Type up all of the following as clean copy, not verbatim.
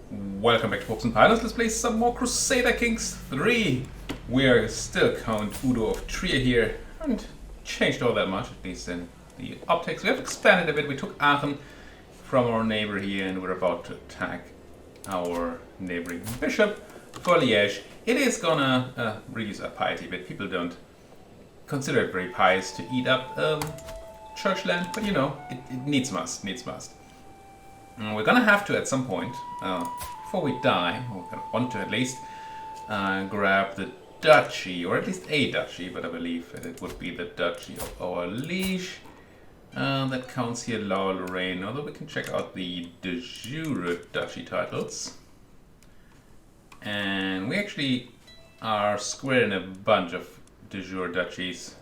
Welcome back to Books and Pilots. Let's play some more Crusader Kings III. We are still Count Udo of Trier here. Haven't changed all that much, at least in the optics. We have expanded a bit. We took Aachen from our neighbor here and we're about to attack our neighboring bishop for Liège. It is gonna reduce our piety a bit. People don't consider it very pious to eat up church land, but you know, it needs must. We're gonna have to at some point, before we die, or we're gonna want to at least, grab the duchy, or at least a duchy, but I believe that it would be the duchy of our liege. That counts here, Lower Lorraine, although we can check out the de jure duchy titles. And we actually are square in a bunch of de jure duchies.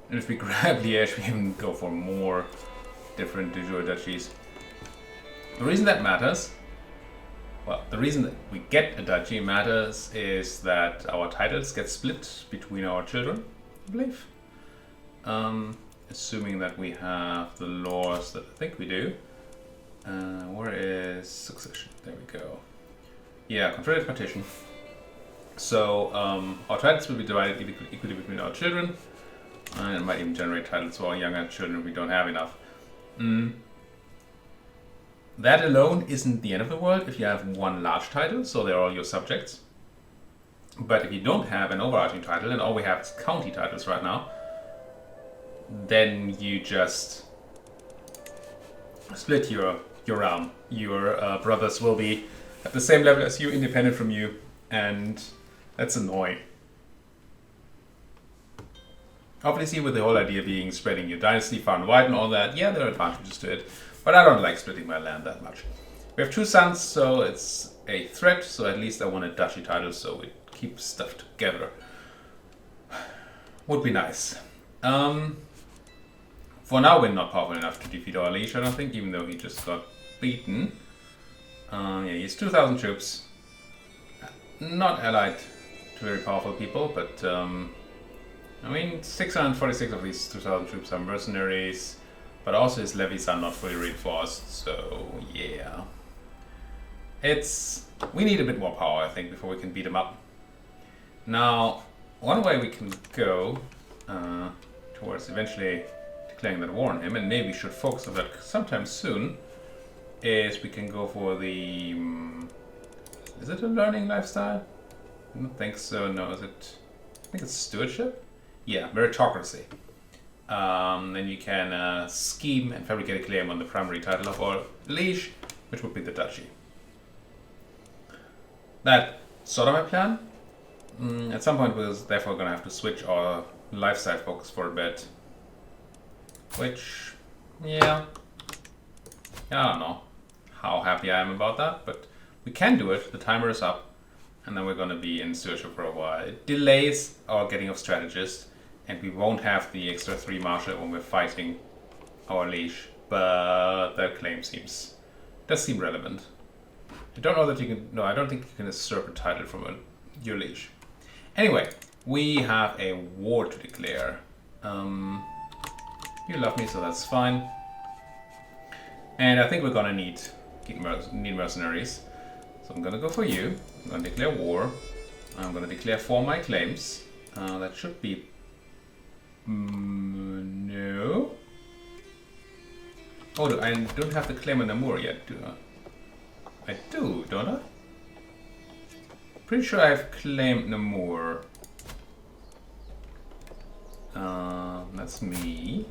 And if we grab Liège, we can go for more different de jure duchies. The reason that matters, well, the reason that we get a duchy matters is that our titles get split between our children, I believe. Assuming that we have the laws that I think we do. Where is succession? There we go. Yeah, contracted partition. So our titles will be divided equally between our children. And it might even generate titles for our younger children if we don't have enough. That alone isn't the end of the world if you have one large title, so they're all your subjects. But if you don't have an overarching title, and all we have is county titles right now, then you just split your realm. Your brothers will be at the same level as you, independent from you, and that's annoying. Obviously, with the whole idea being spreading your dynasty far and wide and all that, yeah, there are advantages to it. But I don't like splitting my land that much. We have two sons, so it's a threat, so at least I want a duchy title so it keeps stuff together. Would be nice. For now, we're not powerful enough to defeat our liege, I don't think, even though he just got beaten. Yeah, he's 2,000 troops. Not allied to very powerful people, but I mean, 646 of these 2,000 troops are mercenaries. But also his levies are not fully reinforced, so yeah. We need a bit more power, I think, before we can beat him up. Now, one way we can go towards eventually declaring that war on him, and maybe we should focus on that sometime soon, is we can go for the... is it a learning lifestyle? I don't think so, no, is it... I think it's stewardship? Yeah, meritocracy. Then you can scheme and fabricate a claim on the primary title of our liege, which would be the duchy. That's sort of my plan. At some point we're therefore going to have to switch our lifestyle focus for a bit. Which, yeah, I don't know how happy I am about that, but we can do it. The timer is up, and then we're going to be in stewardship for a while. It delays our getting of strategists, and we won't have the extra 3 marshal when we're fighting our liege, but that claim does seem relevant. I don't know that you can, no, I don't think you can usurp a title from your liege. Anyway, we have a war to declare. You love me, so that's fine. And I think we're gonna need mercenaries. So I'm gonna go for you. I'm gonna declare war. I'm gonna declare 4 my claims. That should be no. Oh, I don't have to claim a Namur yet, do I? I do, don't I? Pretty sure I've claimed Namur. That's me.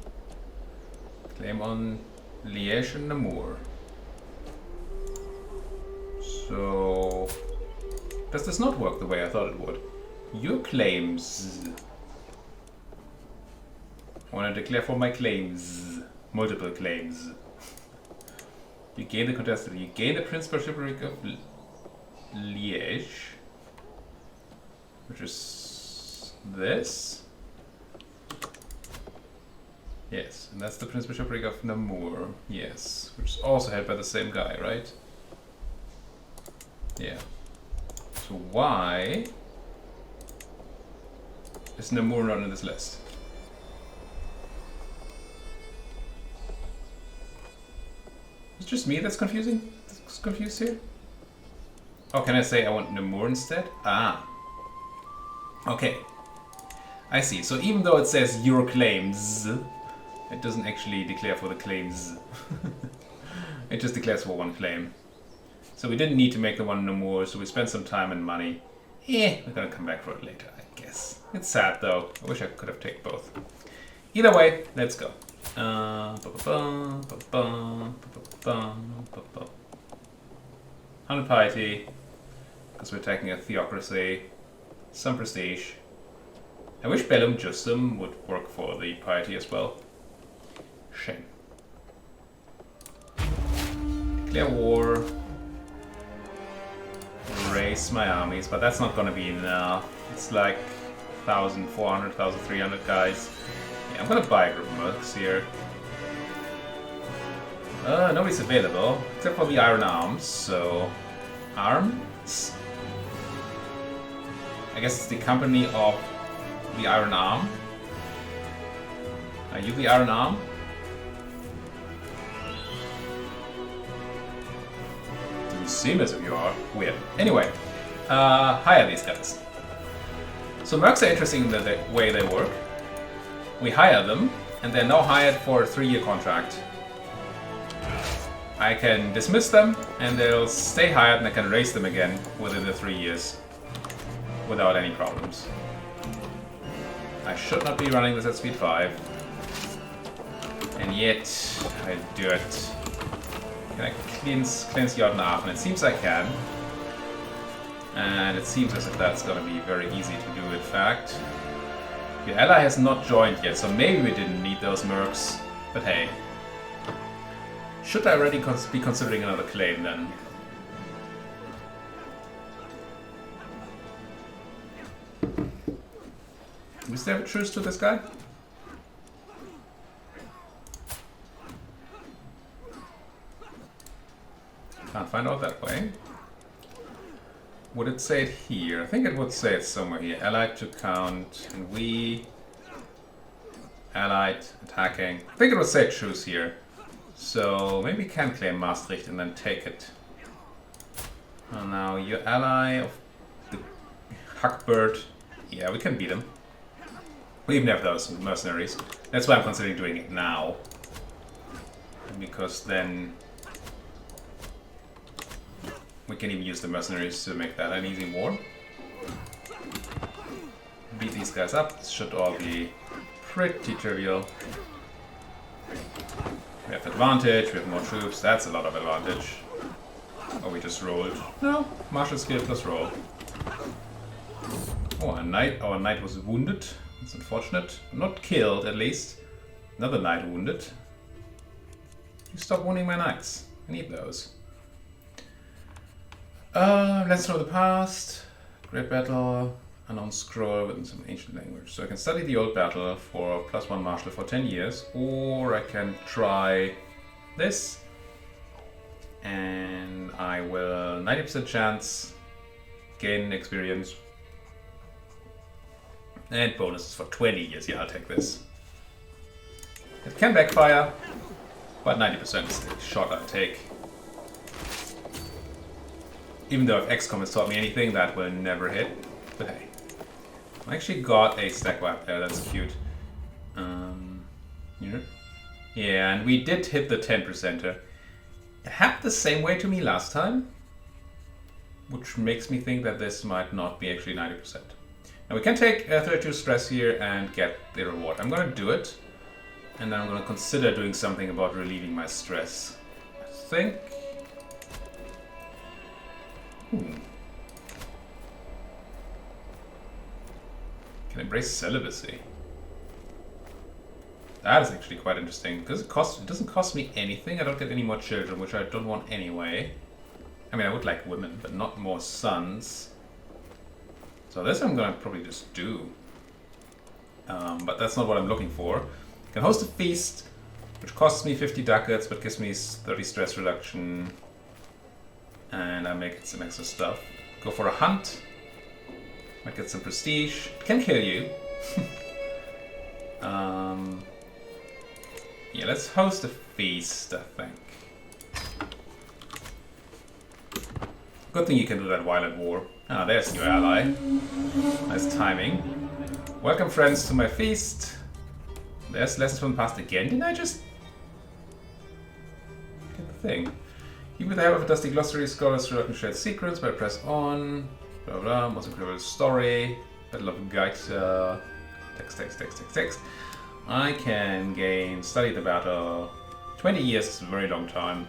Claim on Liège and Namur. So, does this not work the way I thought it would? Your claims. I want to declare for my claims. Multiple claims. You gain the contested. You gain the Principalship of Liège. Which is this. Yes, and that's the Principalship of Namur. Yes, which is also held by the same guy, right? Yeah. So why is Namur not on this list? It's just me that's confused here? Oh, can I say I want Namur instead? Ah. Okay. I see. So even though it says your claims, it doesn't actually declare for the claims. It just declares for one claim. So we didn't need to make the one Namur, so we spent some time and money. We're gonna come back for it later, I guess. It's sad though. I wish I could have taken both. Either way, let's go. 100 piety, because we're taking a theocracy. Some prestige. I wish Bellum Justum would work for the piety as well. Shame. Declare war. Raise my armies, but that's not gonna be enough. It's like 1,400, 1,300 guys. Yeah, I'm gonna buy a group of mercs here. Nobody's available, except for the Iron Arms, so... Arms? I guess it's the company of the Iron Arm. Are you the Iron Arm? Doesn't seem as if you are. Weird. Anyway, hire these guys. So mercs are interesting in the way they work. We hire them, and they're now hired for a 3-year contract. I can dismiss them, and they'll stay hired, and I can raise them again within the 3 years. Without any problems. I should not be running this at speed 5. And yet, I do it. Can I cleanse Jordan? It seems I can. And it seems as if that's going to be very easy to do, in fact. Your ally has not joined yet, so maybe we didn't need those mercs. But hey. Should I already be considering another claim then? Is there a truce to this guy? Can't find out that way. Would it say it here? I think it would say it somewhere here. Allied to count, and we... Allied, attacking. I think it would say truce here. So maybe we can claim Maastricht and then take it. And now your ally of the Hackbird. Yeah, we can beat him. We even have those mercenaries. That's why I'm considering doing it now. Because then we can even use the mercenaries to make that an easy war. Beat these guys up. This should all be pretty trivial. We have advantage, we have more troops. That's a lot of advantage. Oh, we just rolled. No, martial skill plus roll. Oh, a knight. Our knight was wounded. That's unfortunate. Not killed, at least. Another knight wounded. You stop wounding my knights. I need those. Let's know the past. Great battle. Unknown scroll written in some ancient language. So I can study the old battle for +1 martial for 10 years. Or I can try this. And I will 90% chance gain experience. And bonuses for 20 years. Yeah, I'll take this. It can backfire, but 90% is the shot I'll take. Even though if XCOM has taught me anything, that will never hit. But hey. I actually got a stack wipe there, that's cute. Yeah, and we did hit the 10%er. It happened the same way to me last time, which makes me think that this might not be actually 90%. Now we can take 32 stress here and get the reward. I'm gonna do it, and then I'm gonna consider doing something about relieving my stress. I think... Can embrace celibacy. That is actually quite interesting, because it doesn't cost me anything. I don't get any more children, which I don't want anyway. I mean, I would like women, but not more sons. So this I'm gonna probably just do. But that's not what I'm looking for. I can host a feast, which costs me 50 ducats, but gives me 30 stress reduction. And I make some extra stuff. Go for a hunt. Might get some prestige. Can kill you. Yeah, let's host a feast, I think. Good thing you can do that while at war. Ah, there's your ally. Nice timing. Welcome, friends, to my feast. There's lessons from the past again. Didn't I just get the thing? Even with the help of a dusty glossary, scholars can share secrets by press on. Blah blah. Most incredible story. Battle of Gaita. Text. I can gain study the battle. 20 years is a very long time.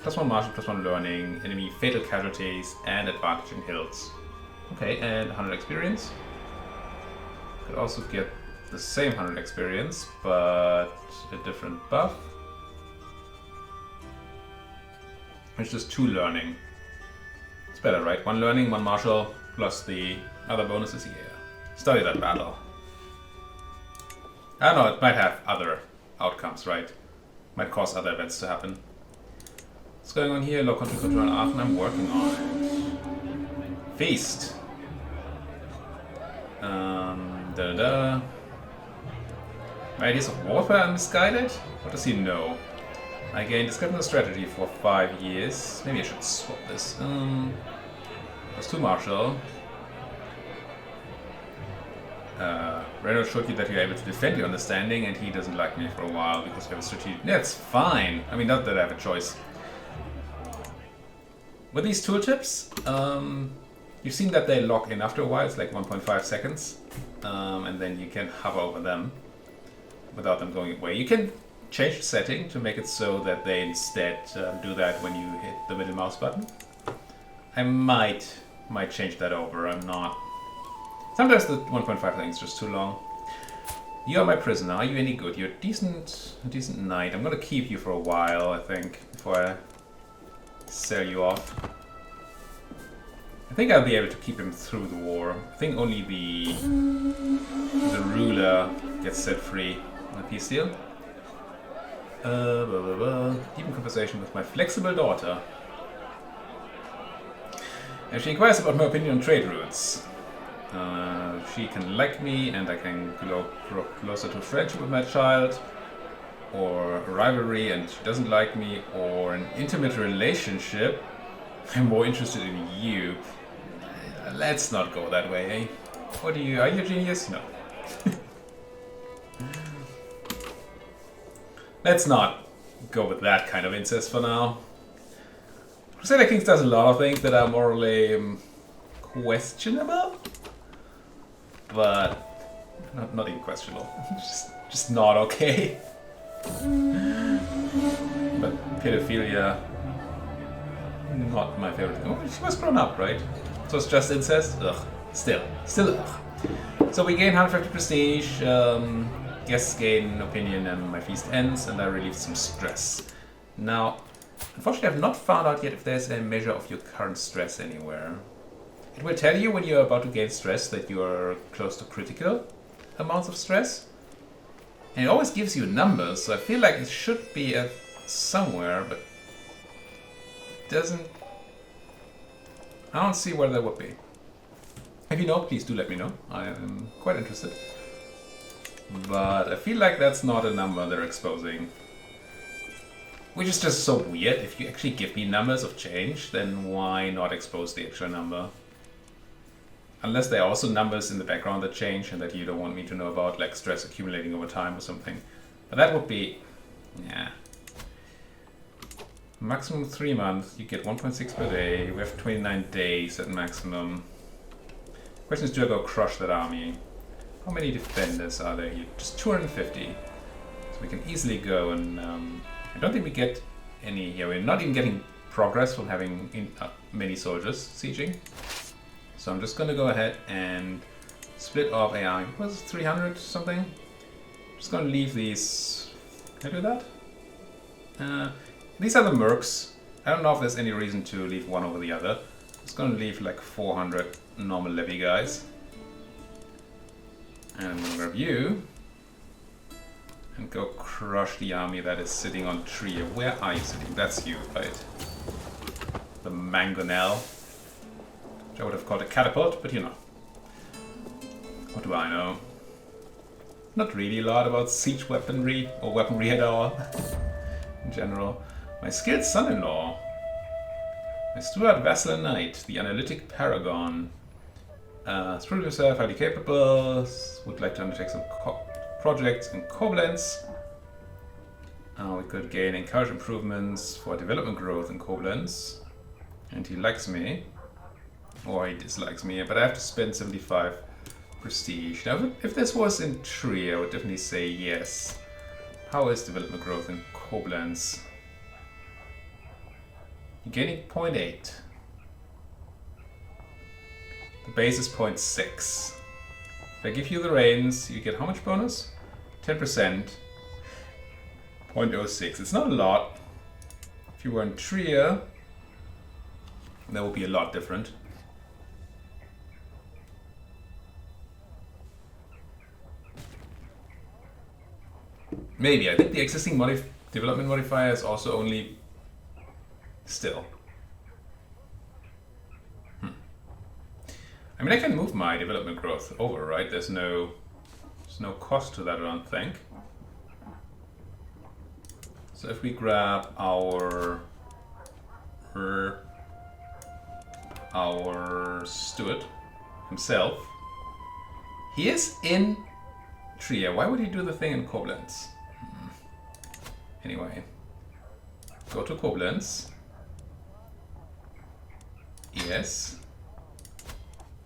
+1 martial, +1 learning, enemy fatal casualties, and advantage in hills. Okay, and 100 experience. Could also get the same 100 experience, but a different buff. It's just 2 learning. It's better, right? 1 learning, 1 martial, plus the other bonuses here. Study that battle. I don't know, it might have other outcomes, right? Might cause other events to happen. What's going on here? Low country control in Aachen, I'm working on it. Feast. My ideas of warfare are misguided? What does he know? I gained descriptive strategy for 5 years. Maybe I should swap this. +2 martial. Renault showed you that you're able to defend your understanding, and he doesn't like me for a while because you have a strategic. Yeah, it's fine. I mean, not that I have a choice. With these tooltips, you've seen that they lock in after a while. It's like 1.5 seconds, and then you can hover over them without them going away. You can change the setting to make it so that they instead do that when you hit the middle mouse button. I might change that over. I'm not. Sometimes the 1.5 thing is just too long. You are my prisoner. Are you any good? You're a decent knight. I'm gonna keep you for a while, I think, before I sell you off. I think I'll be able to keep him through the war. I think only the ruler gets set free in a peace deal. Deep in conversation with my flexible daughter. And she inquires about my opinion on trade routes. She can like me, and I can grow closer to friendship with my child, or a rivalry and she doesn't like me, or an intimate relationship. I'm more interested in you. Let's not go that way, eh? What are you a genius? No. Let's not go with that kind of incest for now. Crusader Kings does a lot of things that are morally questionable, but not even questionable. just not okay. But pedophilia, not my favorite. Oh, she was grown up, right? So it's just incest? Ugh. Still ugh. So we gain 150 prestige, guests gain opinion, and my feast ends, and I relieve some stress. Now, unfortunately I've not found out yet if there's a measure of your current stress anywhere. It will tell you when you're about to gain stress that you're close to critical amounts of stress. And it always gives you numbers, so I feel like it should be somewhere, but it doesn't. I don't see where that would be. If you know, please do let me know. I am quite interested. But I feel like that's not a number they're exposing. Which is just so weird. If you actually give me numbers of change, then why not expose the actual number? Unless there are also numbers in the background that change and that you don't want me to know about, like stress accumulating over time or something. But that would be... yeah. Maximum 3 months, you get 1.6 per day. We have 29 days at maximum. Question is, do I go crush that army? How many defenders are there here? Just 250. So we can easily go and... I don't think we get any here. We're not even getting progress from having many soldiers sieging. So I'm just going to go ahead and split off AI. What was it, 300 something? I'm just going to leave these. Can I do that? These are the mercs. I don't know if there's any reason to leave one over the other. I'm just going to leave like 400 normal levy guys. And I'm going to grab you and go crush the army that is sitting on Trier. Where are you sitting? That's you, right? The mangonel. I would have called a catapult, but you know. What do I know? Not really a lot about siege weaponry or weaponry at all. In general. My skilled son-in-law. Stuart Vassal Knight, the analytic paragon. Spirit yourself, highly capable, would like to undertake some projects in Koblenz. We could gain encourage improvements for development growth in Koblenz. And he likes me. Or he dislikes me, but I have to spend 75 prestige. Now, if this was in Trier, I would definitely say yes. How is development growth in Koblenz? You're gaining 0.8. The base is 0.6. If I give you the reins, you get how much bonus? 10%. 0.06. It's not a lot. If you were in Trier, that would be a lot different. Maybe. I think the existing development modifier is also only still. I mean, I can move my development growth over, right? There's no cost to that, I don't think. So if we grab our steward himself, he is in Trier. Why would he do the thing in Koblenz? Anyway, go to Koblenz. Yes.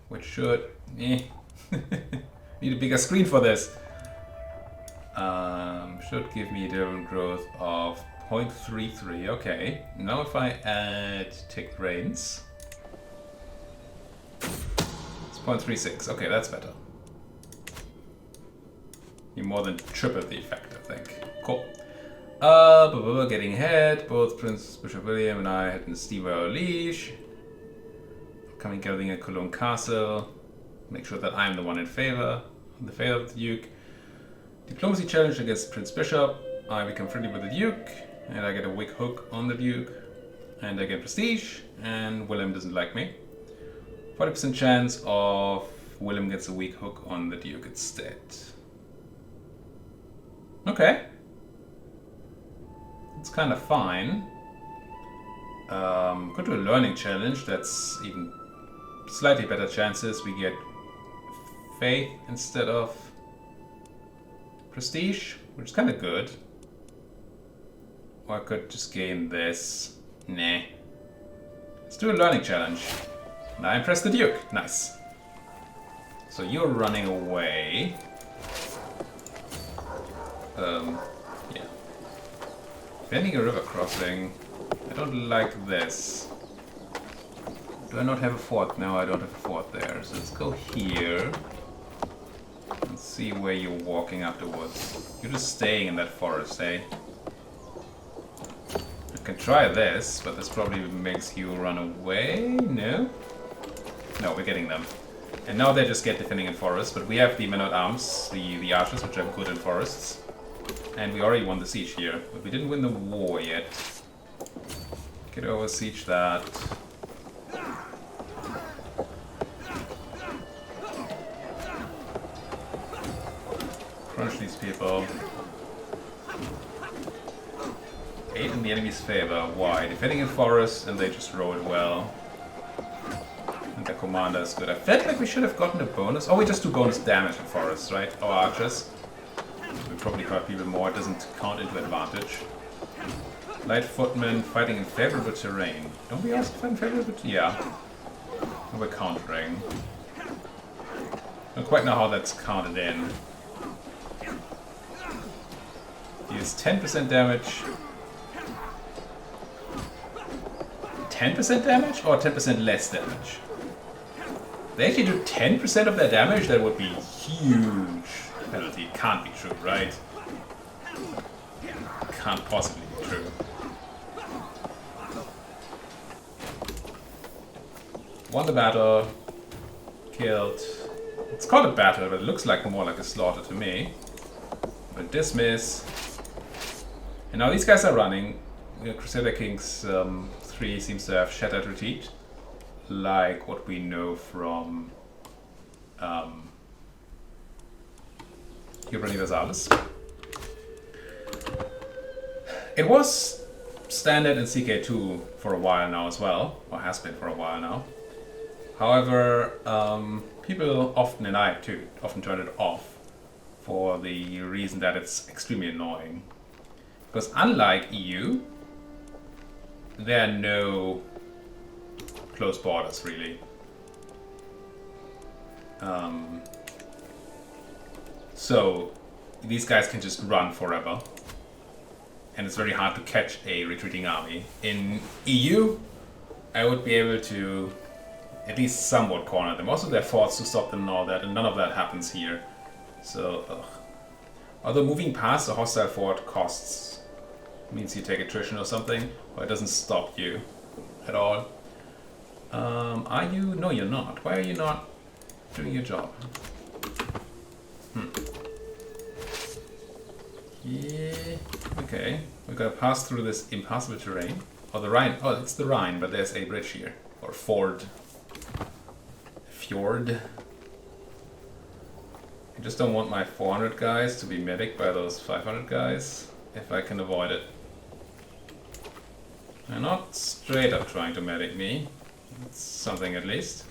Which should... Need a bigger screen for this. Should give me a development growth of 0.33. Okay. Now if I add take reins, it's 0.36. Okay, that's better. You more than tripled the effect, I think. Cool. Getting ahead. Both Prince Bishop William and I had in Stever Liege. Coming gathering at Cologne Castle. Make sure that I'm the one in favor. In the favor of the Duke. Diplomacy challenge against Prince Bishop. I become friendly with the Duke. And I get a weak hook on the Duke. And I get prestige. And William doesn't like me. 40% chance of William gets a weak hook on the Duke instead. Okay. It's kind of fine. Could do a learning challenge. That's even slightly better chances. We get faith instead of prestige, which is kind of good. Or I could just gain this. Nah. Let's do a learning challenge. Now I impress the Duke. Nice. So you're running away. Yeah. Defending a river crossing. I don't like this. Do I not have a fort? No, I don't have a fort there. So let's go here. And see where you're walking afterwards. You're just staying in that forest, eh? I can try this, but this probably makes you run away. No? No, we're getting them. And now they just get defending in forests, but we have the men at arms, the archers, which are good in forests. And we already won the siege here, but we didn't win the war yet. Get over siege that. Crunch these people. 8 in the enemy's favor. Why? Defending in forests, and they just roll it well. And the commander is good. I felt like we should have gotten a bonus. Oh, we just do bonus damage in forests, right? Our archers. We probably hurt people more. It doesn't count into advantage. Light footmen fighting in favorable terrain. Don't we also fight in favorable terrain? Yeah. And we're countering. Don't quite know how that's counted in. Deals 10% damage. 10% damage or 10% less damage? They actually do 10% of their damage? That would be huge penalty. It can't be true, right? Can't possibly be true. Won the battle. Killed. It's called a battle, but it looks like more like a slaughter to me. But dismiss. And now these guys are running. Crusader Kings III seems to have shattered retreat. Like what we know from Universalis. It was standard in CK2 for a while now as well, or has been for a while now. However, people often, and I too, often turn it off for the reason that it's extremely annoying. Because unlike EU, there are no close borders really. So these guys can just run forever, and it's very hard to catch a retreating army. In EU, I would be able to at least somewhat corner them. Also, there are forts to stop them and all that, and none of that happens here. So, although moving past a hostile fort costs, means you take attrition or something, or it doesn't stop you at all. Are you? No, you're not. Why are you not doing your job? Yeah. Okay. We're gonna pass through this impassable terrain. Oh, the Rhine. Oh, it's the Rhine, but there's a bridge here. Or ford. Fjord. I just don't want my 400 guys to be medic by those 500 guys, if I can avoid it. They're not straight up trying to medic me. It's something at least.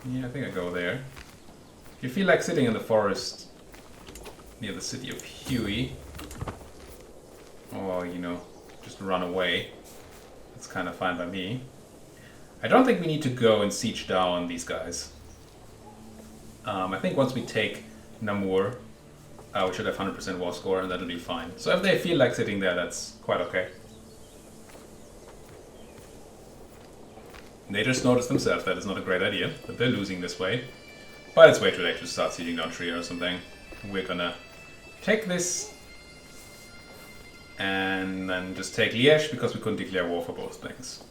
Yeah, I think I go there. If you feel like sitting in the forest near the city of Huey, or, you know, just run away, that's kind of fine by me. I don't think we need to go and siege down these guys. I think once we take Namur, we should have 100% war score, and that'll be fine. So if they feel like sitting there, that's quite okay. They just noticed themselves that it's not a great idea, that they're losing this way. But it's way too late to start sieging down Trier or something. We're gonna take this, and then just take Liège, because we couldn't declare war for both things.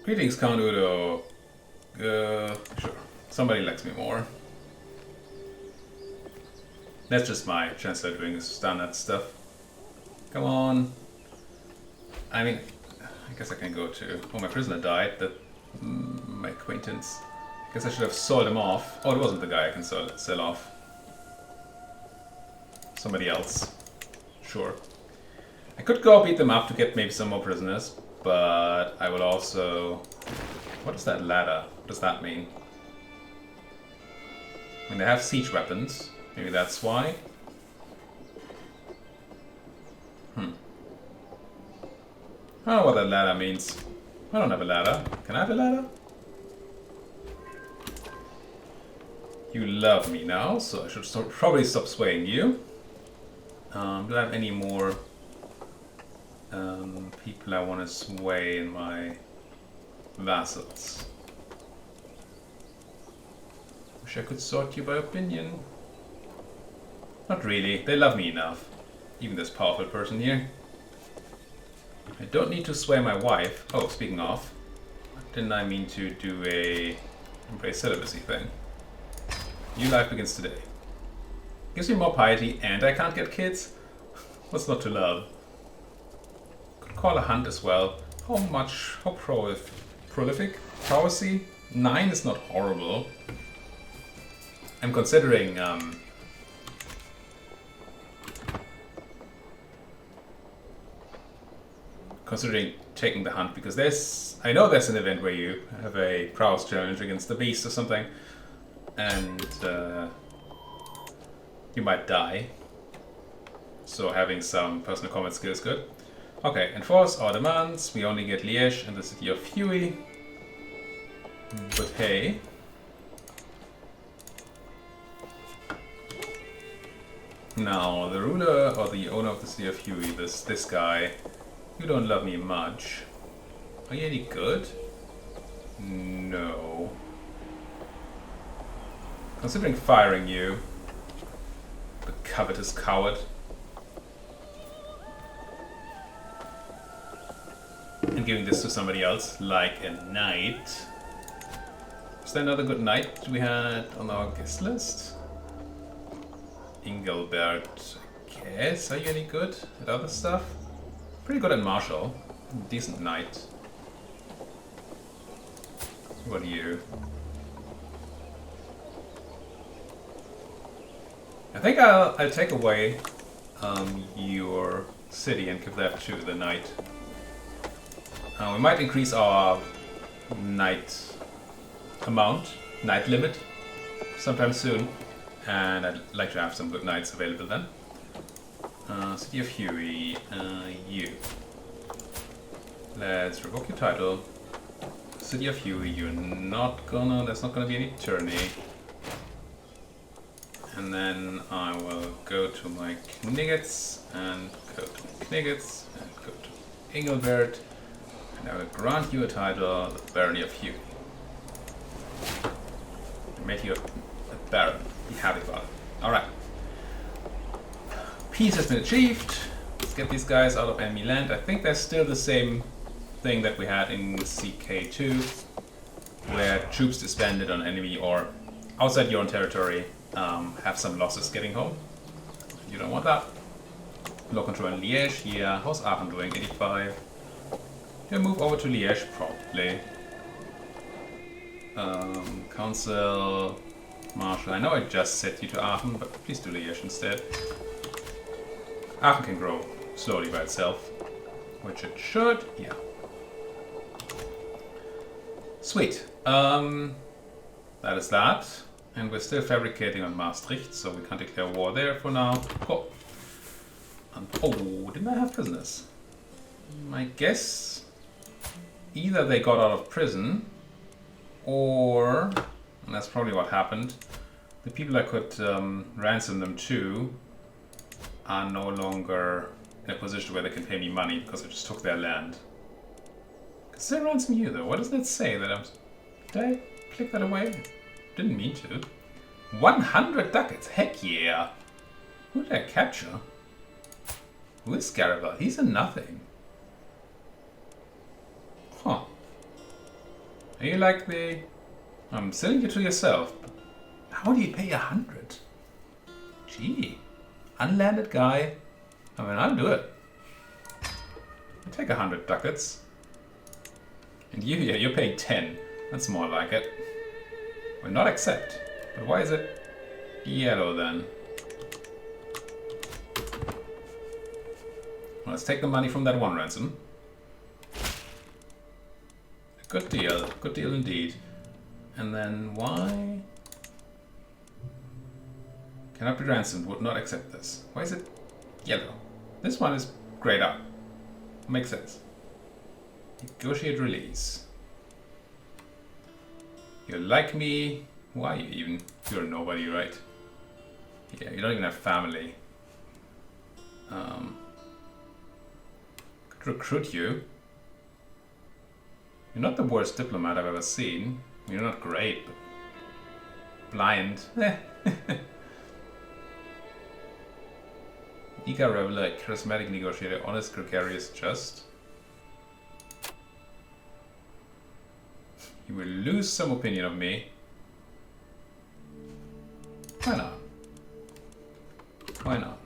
Greetings, Count Udo. Sure. Somebody likes me more. That's just my chancellor doing his standard stuff. Come on. I mean, I guess I can go to... Oh, my prisoner died. My acquaintance. I guess I should have sold him off. Oh, it wasn't the guy I can sell off. Somebody else. Sure. I could go beat them up to get maybe some more prisoners, but I will also... What is that ladder? What does that mean? I mean, they have siege weapons. Maybe that's why. I don't know what that ladder means. I don't have a ladder. Can I have a ladder? You love me now, so I should probably stop swaying you. Do I have any more people I want to sway in my vassals? Wish I could sort you by opinion. Not really. They love me enough. Even this powerful person here. I don't need to sway my wife. Oh, speaking of, didn't I mean to do a embrace celibacy thing? New life begins today. Gives me more piety, and I can't get kids. What's not to love? Could call a hunt as well. How prolific? Prowessy? 9 is not horrible. I'm considering taking the hunt, because I know there's an event where you have a prowess challenge against the beast or something, and you might die. So having some personal combat skill is good. Okay, enforce our demands. We only get Liège and the city of Huey. But hey. Now, the ruler or the owner of the city of Huey, this guy, you don't love me much. Are you any good? No. Considering firing you, the covetous coward. And giving this to somebody else, like a knight. Is there another good knight we had on our guest list? Engelbert, I guess. Are you any good at other stuff? Pretty good at martial. Decent knight. What are you? I think I'll take away your city and give that to the knight. We might increase our knight amount, knight limit, sometime soon, and I'd like to have some good knights available then. City of Fury, you. Let's revoke your title. City of Fury, you're not gonna, there's not gonna be any tourney. And then I will go to my Kniggets, and go to Kniggets, and go to Engelbert, and I will grant you a title, the Barony of Fury. Make you a baron. Be happy about it. Alright. Peace has been achieved. Let's get these guys out of enemy land. I think there's still the same thing that we had in CK2, where troops disbanded on enemy or outside your own territory have some losses getting home. You don't want that. Law control in Liège, yeah. How's Aachen doing? 85. He'll move over to Liège, probably. Council, Marshal. I know I just set you to Aachen, but please do Liège instead. Aachen can grow slowly by itself, which it should, yeah. Sweet. That is that. And we're still fabricating on Maastricht, so we can't declare war there for now. Oh, and, oh, didn't I have prisoners? I guess either they got out of prison, or, and that's probably what happened, the people I could ransom them to are no longer in a position where they can pay me money because I just took their land. Consider ransom you though. What does that say? That I'm... Did I click that away? Didn't mean to. 100 ducats. Heck yeah. Who did I capture? Who is Garibaldi? He's a nothing. Huh. Are you like the... I'm selling you to yourself. How do you pay 100? Gee. Unlanded guy. I mean, I'll do it. I'll take 100 ducats. And you, yeah, you're paying 10. That's more like it. Will not accept. But why is it yellow then? Well, let's take the money from that one ransom. Good deal indeed. And then why? Cannot be ransomed, would not accept this. Why is it yellow? This one is grayed out. Makes sense. Negotiate release. You like me? Who are you even? You're nobody, right? Yeah, you don't even have family. Could recruit you. You're not the worst diplomat I've ever seen. You're not great, but blind. Eager reveler, charismatic negotiator, honest, gregarious, just. You will lose some opinion of me. Why not? Why not?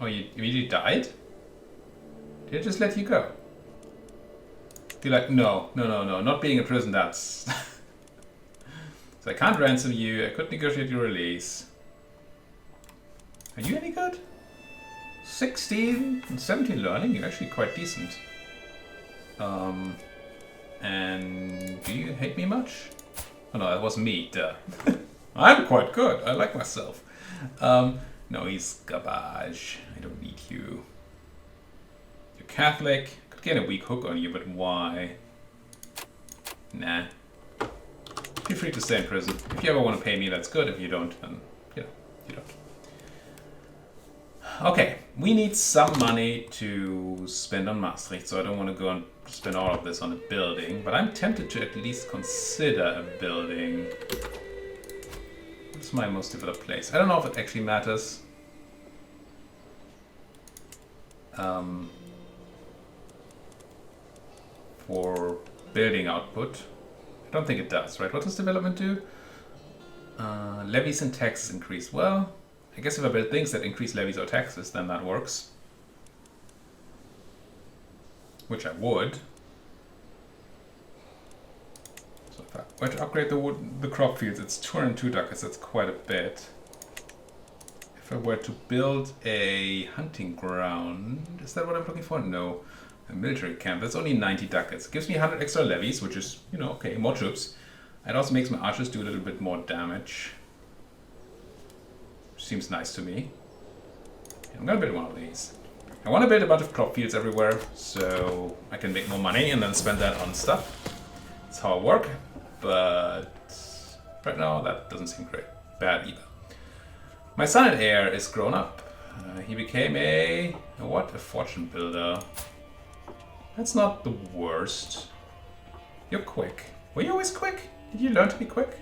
Oh, you immediately died? Did I just let you go? Be like, no, not being in prison, that's... So I can't ransom you, I could negotiate your release. Are you any good? 16 and 17 learning, you're actually quite decent. And do you hate me much? Oh no, that was me, duh. I'm quite good, I like myself. No, he's garbage. I don't need you. You're Catholic. Could get a weak hook on you, but why? Nah. Feel free to stay in prison. If you ever want to pay me, that's good. If you don't, then, you know, you don't. Okay, we need some money to spend on Maastricht, so I don't want to go and spend all of this on a building, but I'm tempted to at least consider a building. What's my most developed place? I don't know if it actually matters. For building output. I don't think it does, right? What does development do? Levies and taxes increase. Well, I guess if I build things that increase levies or taxes, then that works. Which I would. So if I were to upgrade the crop fields, it's 202 ducats, that's quite a bit. If I were to build a hunting ground, is that what I'm looking for? No. A military camp, that's only 90 ducats. It gives me 100 extra levies, which is, you know, okay, more troops. It also makes my archers do a little bit more damage. Seems nice to me. I'm gonna build one of these. I want to build a bunch of crop fields everywhere, so I can make more money and then spend that on stuff. That's how I work, but right now that doesn't seem great. Bad either. My son and heir is grown up. He became a what? A fortune builder. That's not the worst. You're quick. Were you always quick? Did you learn to be quick?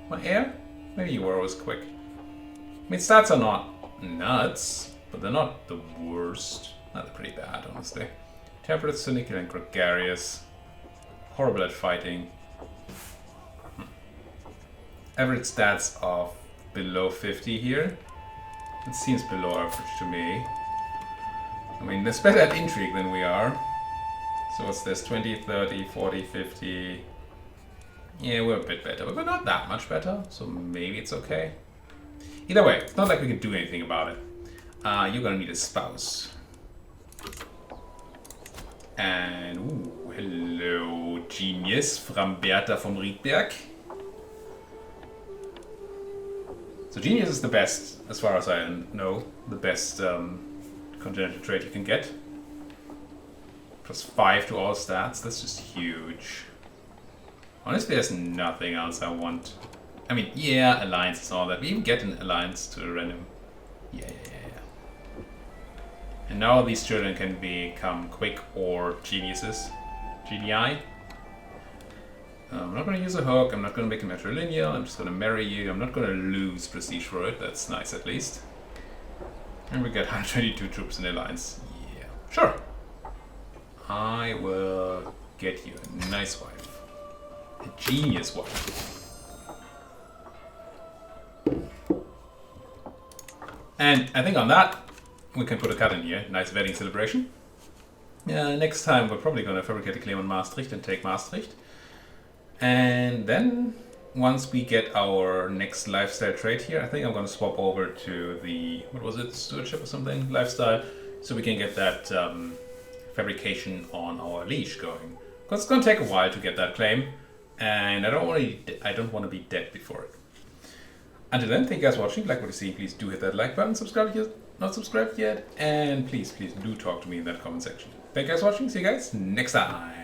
My heir? Maybe you were always quick. I mean, stats are not nuts, but they're not the worst. They're pretty bad, honestly. Temperate, cynical, and gregarious. Horrible at fighting. Average stats of below 50 here. It seems below average to me. I mean, they're better at intrigue than we are. So what's this? 20, 30, 40, 50. Yeah, we're a bit better, but we're not that much better, so maybe it's okay. Either way, it's not like we can do anything about it. You're gonna need a spouse. And, ooh, hello, genius, from Bertha vom Riedberg. So genius is the best, as far as I know, the best congenital trait you can get. +5 to all stats, that's just huge. Honestly, there's nothing else I want. I mean, yeah, alliance and all that. We even get an alliance to a random. Yeah. And now these children can become quick or geniuses. Genii. I'm not going to use a hook, I'm not going to make a matrilineal, I'm just going to marry you. I'm not going to lose prestige for it, that's nice at least. And we get 122 troops in the alliance. Yeah, sure. I will get you a nice wife. A genius wife. And I think on that, we can put a cut in here. Nice wedding celebration. Next time we're probably going to fabricate a claim on Maastricht and take Maastricht. And then, once we get our next lifestyle trait here, I think I'm going to swap over to the, what was it, stewardship or something? Lifestyle, so we can get that fabrication on our leash going. Because it's going to take a while to get that claim, and I don't want to be dead before it. Until then, thank you guys for watching. Like what you see, please do hit that like button, subscribe if you're not subscribed yet, and please do talk to me in that comment section. Thank you guys for watching, see you guys next time.